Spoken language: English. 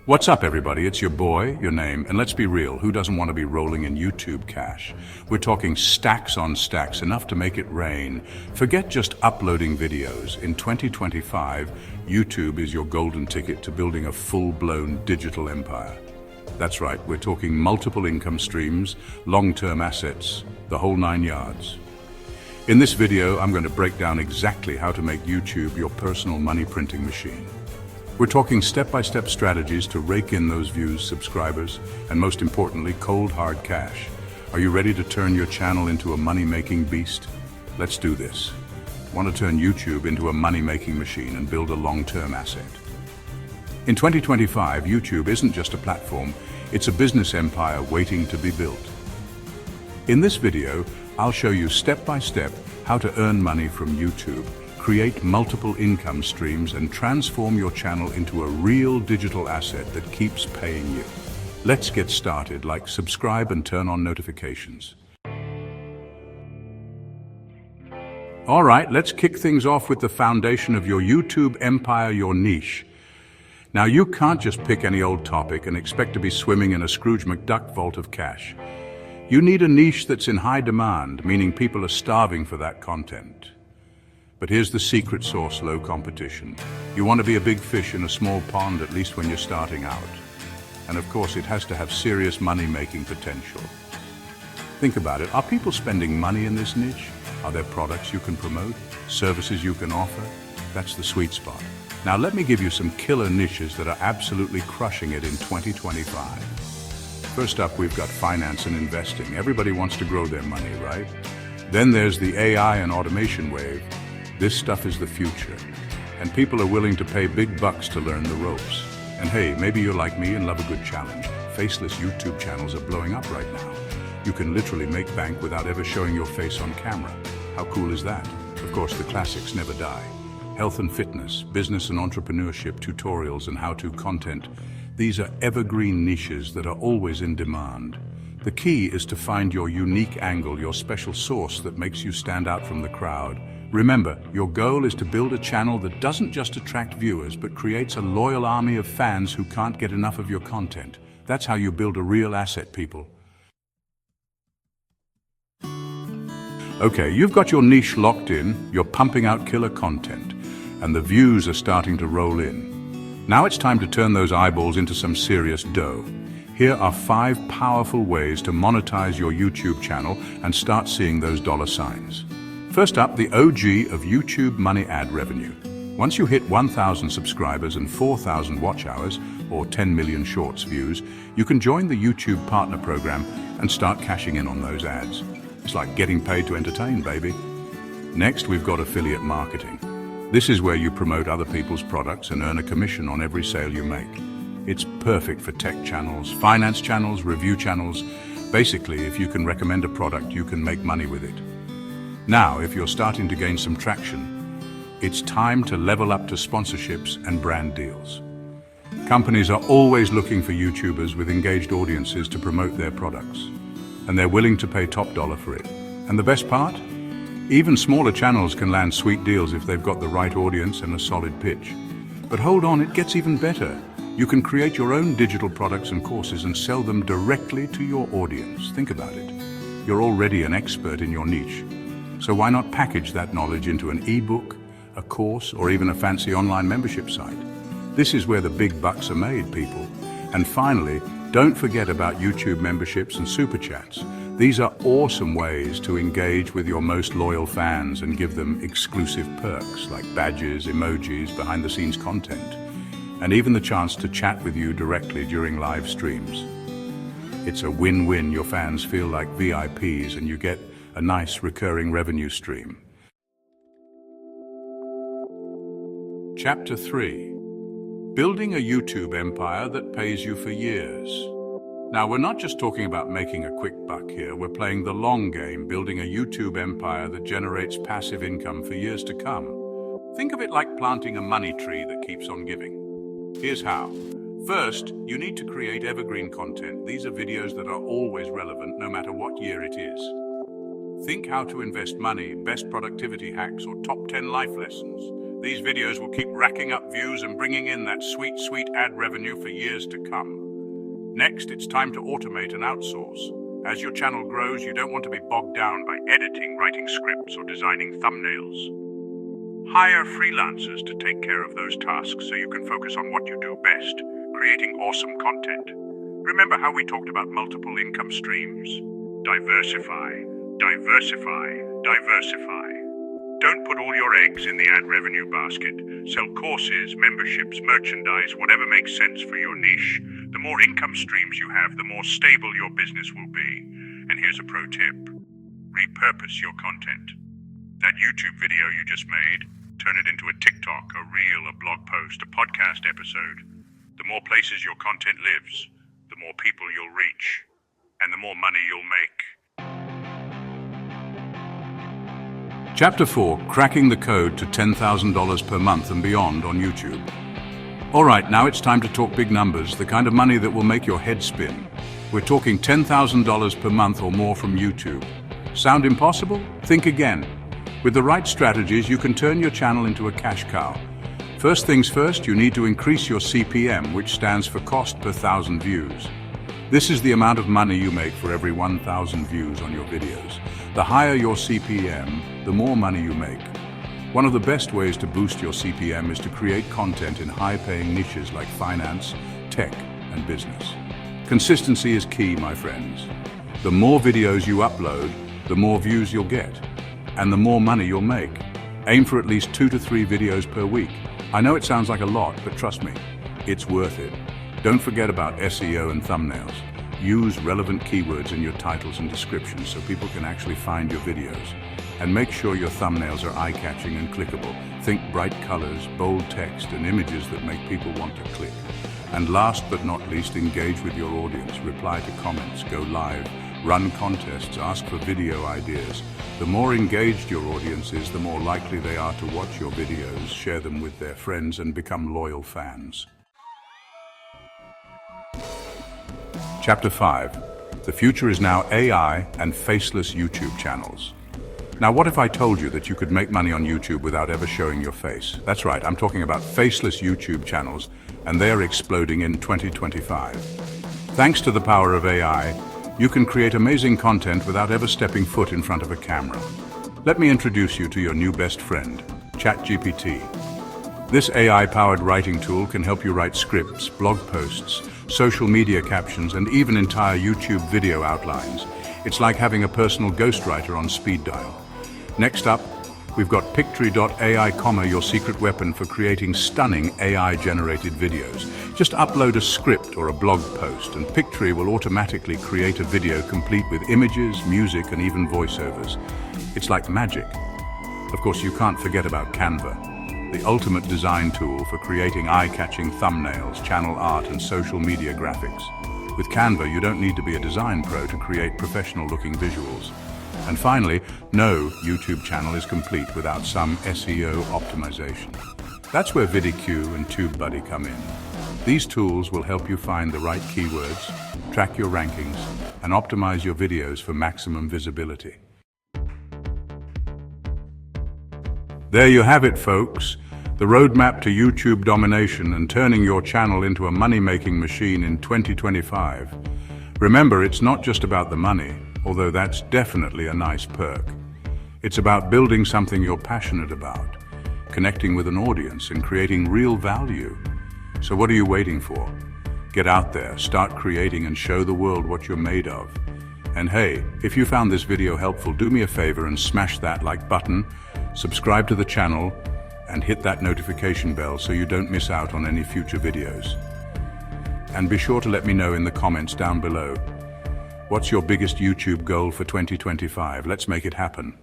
What's up, everybody? It's your boy, your name, and let's be real, who doesn't want to be rolling in YouTube cash? We're talking stacks on stacks, enough to make it rain. Forget just uploading videos. In 2025, YouTube is your golden ticket to building a full-blown digital empire. That's right, we're talking multiple income streams, long-term assets, the whole 9 yards. In this video, I'm going to break down exactly how to make YouTube your personal money printing machine. We're talking step-by-step strategies to rake in those views, subscribers, and most importantly, cold hard cash. Are you ready to turn your channel into a money-making beast? Let's do this. Want to turn YouTube into a money-making machine and build a long-term asset? In 2025, YouTube isn't just a platform, it's a business empire waiting to be built. In this video, I'll show you step-by-step how to earn money from YouTube, create multiple income streams, and transform your channel into a real digital asset that keeps paying you. Let's get started. Like, subscribe, and turn on notifications. All right, let's kick things off with the foundation of your YouTube empire, your niche. Now, you can't just pick any old topic and expect to be swimming in a Scrooge McDuck vault of cash. You need a niche that's in high demand, meaning people are starving for that content. But here's the secret sauce: low competition. You want to be a big fish in a small pond, at least when you're starting out. And of course, it has to have serious money-making potential. Think about it. Are people spending money in this niche? Are there products you can promote? Services you can offer? That's the sweet spot. Now let me give you some killer niches that are absolutely crushing it in 2025. First up, we've got finance and investing. Everybody wants to grow their money, right? Then there's the AI and automation wave. This stuff is the future, and people are willing to pay big bucks to learn the ropes. And hey, maybe you're like me and love a good challenge. Faceless YouTube channels are blowing up right now. You can literally make bank without ever showing your face on camera. How cool is that? Of course, the classics never die. Health and fitness, business and entrepreneurship, tutorials and how-to content. These are evergreen niches that are always in demand. The key is to find your unique angle, your special sauce that makes you stand out from the crowd. Remember, your goal is to build a channel that doesn't just attract viewers, but creates a loyal army of fans who can't get enough of your content. That's how you build a real asset, people. Okay, you've got your niche locked in, you're pumping out killer content, and the views are starting to roll in. Now it's time to turn those eyeballs into some serious dough. Here are 5 powerful ways to monetize your YouTube channel and start seeing those dollar signs. First up, the OG of YouTube money ad revenue. Once you hit 1,000 subscribers and 4,000 watch hours, or 10 million shorts views, you can join the YouTube Partner Program and start cashing in on those ads. It's like getting paid to entertain, baby. Next, we've got affiliate marketing. This is where you promote other people's products and earn a commission on every sale you make. It's perfect for tech channels, finance channels, review channels. Basically, if you can recommend a product, you can make money with it. Now, if you're starting to gain some traction, it's time to level up to sponsorships and brand deals. Companies are always looking for YouTubers with engaged audiences to promote their products, and they're willing to pay top dollar for it. And the best part? Even smaller channels can land sweet deals if they've got the right audience and a solid pitch. But hold on, it gets even better. You can create your own digital products and courses and sell them directly to your audience. Think about it. You're already an expert in your niche. So why not package that knowledge into an ebook, a course, or even a fancy online membership site? This is where the big bucks are made, people. And finally, don't forget about YouTube memberships and super chats. These are awesome ways to engage with your most loyal fans and give them exclusive perks like badges, emojis, behind-the-scenes content, and even the chance to chat with you directly during live streams. It's a win-win. Your fans feel like VIPs and you get a nice recurring revenue stream. Chapter 3. Building a YouTube empire that pays you for years. Now, we're not just talking about making a quick buck here. We're playing the long game, building a YouTube empire that generates passive income for years to come. Think of it like planting a money tree that keeps on giving. Here's how. First, you need to create evergreen content. These are videos that are always relevant, no matter what year it is. Think how to invest money, best productivity hacks, or top 10 life lessons. These videos will keep racking up views and bringing in that sweet, sweet ad revenue for years to come. Next, it's time to automate and outsource. As your channel grows, you don't want to be bogged down by editing, writing scripts, or designing thumbnails. Hire freelancers to take care of those tasks so you can focus on what you do best, creating awesome content. Remember how we talked about multiple income streams? Diversify, diversify, diversify. Don't put all your eggs in the ad revenue basket. Sell courses, memberships, merchandise, whatever makes sense for your niche. The more income streams you have, the more stable your business will be. And here's a pro tip. Repurpose your content. That YouTube video you just made, turn it into a TikTok, a reel, a blog post, a podcast episode. The more places your content lives, the more people you'll reach, and the more money you'll make. Chapter 4, Cracking the Code to $10,000 per month and beyond on YouTube. All right, now it's time to talk big numbers, the kind of money that will make your head spin. We're talking $10,000 per month or more from YouTube. Sound impossible? Think again. With the right strategies, you can turn your channel into a cash cow. First things first, you need to increase your CPM, which stands for cost per 1,000 views. This is the amount of money you make for every 1,000 views on your videos. The higher your CPM, the more money you make. One of the best ways to boost your CPM is to create content in high-paying niches like finance, tech, and business. Consistency is key, my friends. The more videos you upload, the more views you'll get, and the more money you'll make. Aim for at least 2 to 3 videos per week. I know it sounds like a lot, but trust me, it's worth it. Don't forget about SEO and thumbnails. Use relevant keywords in your titles and descriptions so people can actually find your videos. And make sure your thumbnails are eye-catching and clickable. Think bright colors, bold text, and images that make people want to click. And last but not least, engage with your audience. Reply to comments, go live, run contests, ask for video ideas. The more engaged your audience is, the more likely they are to watch your videos, share them with their friends, and become loyal fans. Chapter 5. The future is now AI and faceless YouTube channels. Now, what if I told you that you could make money on YouTube without ever showing your face? That's right, I'm talking about faceless YouTube channels, and they're exploding in 2025. Thanks to the power of AI, you can create amazing content without ever stepping foot in front of a camera. Let me introduce you to your new best friend, ChatGPT. This AI-powered writing tool can help you write scripts, blog posts, social media captions, and even entire YouTube video outlines. It's like having a personal ghostwriter on speed dial. Next up, we've got Pictory.ai, your secret weapon for creating stunning AI-generated videos. Just upload a script or a blog post, and Pictory will automatically create a video complete with images, music, and even voiceovers. It's like magic. Of course, you can't forget about Canva, the ultimate design tool for creating eye-catching thumbnails, channel art, and social media graphics. With Canva, you don't need to be a design pro to create professional-looking visuals. And finally, no YouTube channel is complete without some SEO optimization. That's where VidIQ and TubeBuddy come in. These tools will help you find the right keywords, track your rankings, and optimize your videos for maximum visibility. There you have it, folks. The roadmap to YouTube domination and turning your channel into a money-making machine in 2025. Remember, it's not just about the money, although that's definitely a nice perk. It's about building something you're passionate about, connecting with an audience, and creating real value. So what are you waiting for? Get out there, start creating, and show the world what you're made of. And hey, if you found this video helpful, do me a favor and smash that like button, subscribe to the channel, and hit that notification bell so you don't miss out on any future videos. And be sure to let me know in the comments down below. What's your biggest YouTube goal for 2025? Let's make it happen.